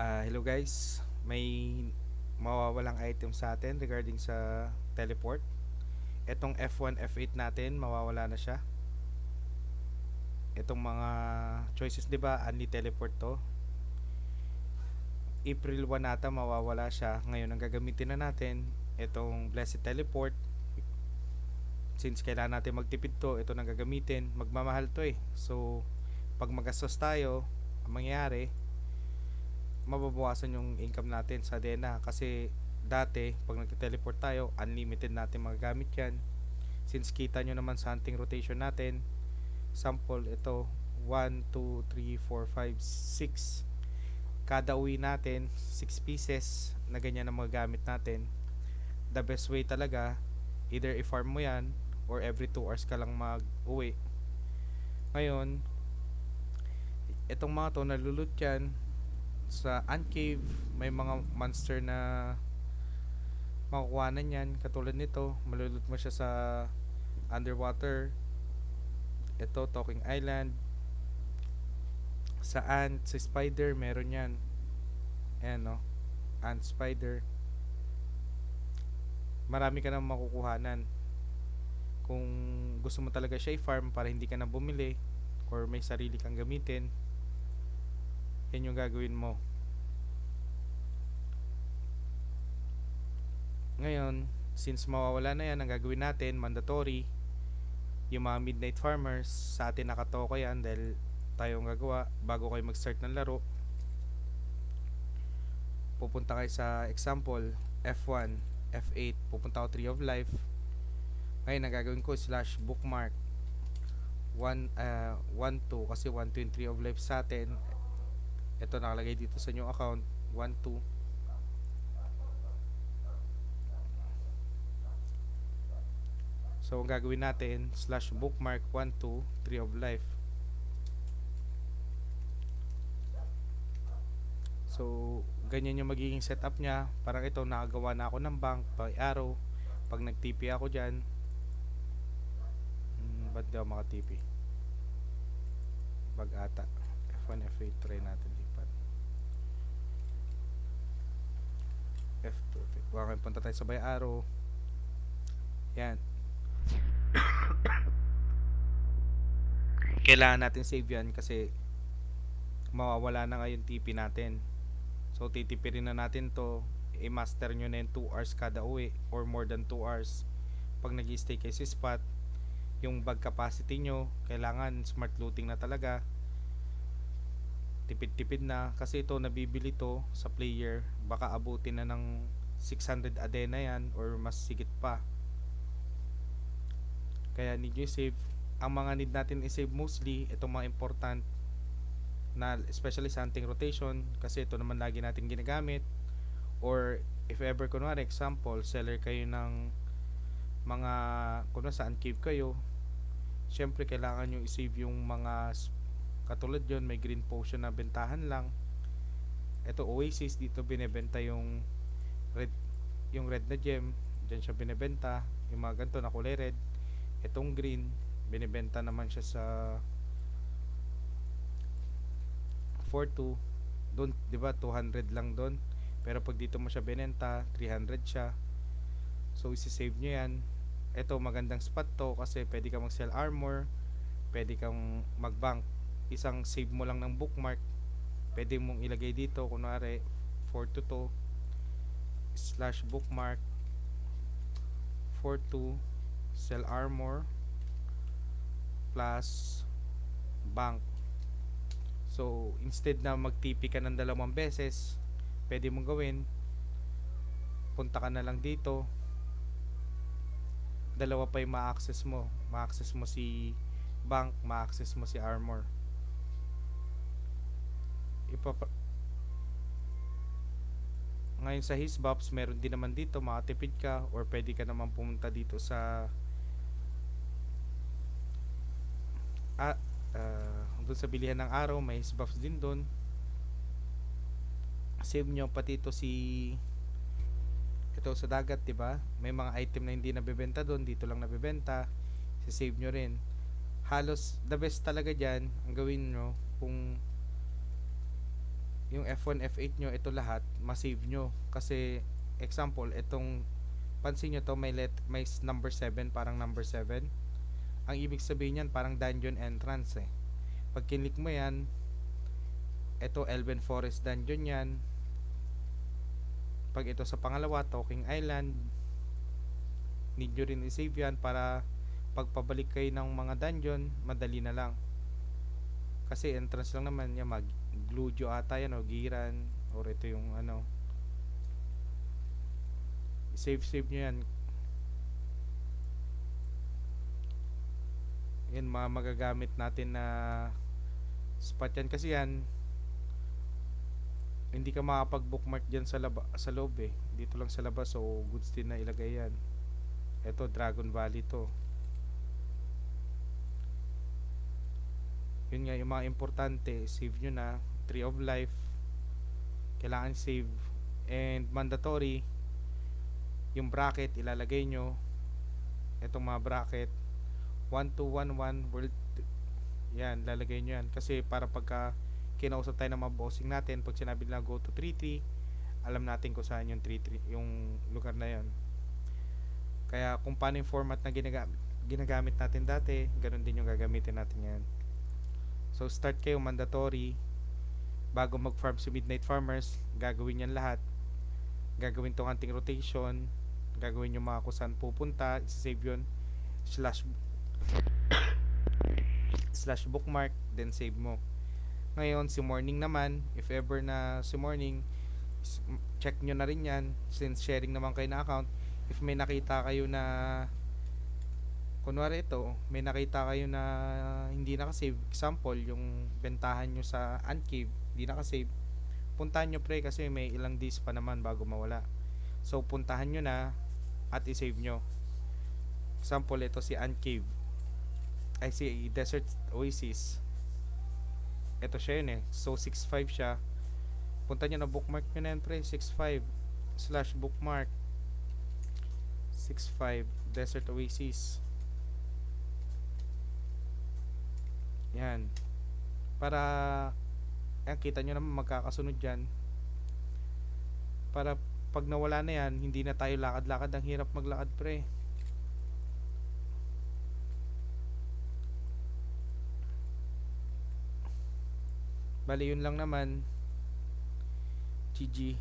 Hello guys, may mawawalang item sa atin regarding sa teleport. Etong F1, F8 natin, mawawala na siya. Etong mga choices, 'di ba? Only teleport 'to. April 1 nata mawawala siya. Ngayon ang gagamitin na natin etong Blessed Teleport. Since kailangan natin magtipid to, ito nang gagamitin. Magmamahal to eh. So, pag magastos tayo, ang mangyayari, mababawasan yung income natin sa Dena kasi dati pag nagte-teleport tayo unlimited natin magagamit yan. Since kita nyo naman sa hunting rotation natin, sample ito 1, 2, 3, 4, 5, 6, kada uwi natin 6 pieces na ganyan ang magagamit natin. The best way talaga, either i-farm mo yan or every 2 hours ka lang mag uwi. Ngayon itong mga to nalulot yan sa Uncave. May mga monster na makukuhanan yan katulad nito, malulot mo siya sa underwater. Ito Talking Island, sa ant, sa spider meron yan. Ayan no, ant, spider, marami ka nang makukuhanan. Kung gusto mo talaga siya i-farm para hindi ka na bumili or may sarili kang gamitin, yan yung gagawin mo. Ngayon, since mawawala na yan, ang gagawin natin, mandatory, yung mga midnight farmers, sa atin nakatoka yan dahil tayo ang gagawa. Bago kayo mag-start ng laro, pupunta kayo sa example, F1, F8, pupunta ako Tree of Life. Ngayon, ang gagawin ko, slash bookmark 1, 2, kasi 1, 2, and 3 of life sa atin. Ito nakalagay dito sa new account, 1, 2. So, ang gagawin natin, slash bookmark 1, 2, 3 of life. So, ganyan yung magiging setup niya. Parang ito, nakagawa na ako ng bank, by arrow. Pag nag-TP ako dyan, ba't di ako maka-TP? Bag ata. F1, F8, try natin lipat. F2, F8. Okay, punta tayo sa by arrow. Yan. Kailangan natin save yan kasi mawawala na ngayon TP natin. So titipirin na natin to, i-master nyo na yung 2 hours kada uwi or more than 2 hours. Pag nag-stay kayo sa spot, yung bag capacity nyo, kailangan smart looting na talaga. Tipid-tipid na kasi ito nabibili to sa player, baka abutin na ng 600 adena yan or mas sigit pa. Kaya need nyo save. Ang mga need natin i-save mostly itong mga important na, especially sa hunting rotation kasi ito naman lagi natin ginagamit. Or if ever kunwari example seller kayo ng mga, kunwari sa uncave kayo, syempre kailangan nyo i-save yung mga katulad yon, may green potion na bentahan lang. Ito Oasis, dito binebenta yung red na gem, dyan siya binebenta. Yung mga ganito na kulay red, itong green binebenta naman siya sa 42 doon, 'di ba? 200 lang doon. Pero pag dito mo siya binenta, 300 siya. So isi-save nyo yan. Ito magandang spot to kasi pwede kang mag-sell armor, pwede kang mag-bank. Isang save mo lang ng bookmark, pwede mong ilagay dito kunwari 422 slash bookmark 42 sell armor plus bank. So instead na mag-TP ka ng 2 beses, pwede mong gawin, punta ka na lang dito, 2 pa yung ma-access mo. Ma-access mo si bank, ma-access mo si armor. Ngayon sa his buffs, meron din naman dito, makatipid ka or pwede ka naman pumunta dito sa doon sa bilihan ng araw, may his buffs din doon. Save nyo pati ito ito sa dagat, 'di ba? May mga item na hindi nabebenta doon, dito lang nabebenta. Si-save nyo rin. Halos the best talaga diyan, ang gawin nyo kung yung F1, F8 nyo, ito lahat, masave nyo. Kasi, example, itong, pansin nyo to, may number 7, parang number 7. Ang ibig sabihin yan, parang dungeon entrance eh. Pag kinlik mo yan, ito, Elven Forest dungeon yan. Pag ito sa pangalawa, Talking Island, need nyo rin i-save yan para pagpabalik kayo ng mga dungeon, madali na lang. Kasi entrance lang naman niya, Gludio ata yan o Giran, or ito yung ano, save nyo yan. Yan mga magagamit natin na spot yan, kasi yan hindi ka makapag bookmark dyan sa loob eh, dito lang sa labas, so goods din na ilagay yan. Ito Dragon Valley to. Yun nga, yung mga importante save nyo na. Tree of Life kailangan save, and mandatory yung bracket ilalagay nyo. Itong mga bracket 1211 world, yan, lalagay nyo yan, kasi para pagka kinausap tayo ng mga bossing natin, pag sinabi nila go to 33, alam natin kung saan yung 33, yung lugar na yon. Kaya kung paano yung format na ginagamit natin dati, ganun din yung gagamitin natin yan. So start kayo mandatory. Bago mag farm si Midnight Farmers, gagawin yan lahat. Gagawin tong hunting rotation, gagawin yung mga kung saan pupunta, i-save yun, slash bookmark, then save mo. Ngayon si morning naman, if ever na si morning, check nyo na rin yan, since sharing naman kayo na account. If may nakita kayo na, kunwari ito, may nakita kayo na hindi nakasave, example yung bentahan nyo sa Uncave, hindi nakasave, puntahan nyo pre, kasi may ilang days pa naman bago mawala. So puntahan nyo na at i-save nyo. Example, ito si Uncave, ay si Desert Oasis, ito siya yun eh, so 6.5 siya. Punta nyo na, bookmark nyo na yan pre, 6.5 slash bookmark 6.5 Desert Oasis. Yan, para yan, kita nyo naman magkakasunod yan, para pag nawala na yan, hindi na tayo lakad-lakad. Ang hirap maglakad pre. Bali yun lang naman. GG.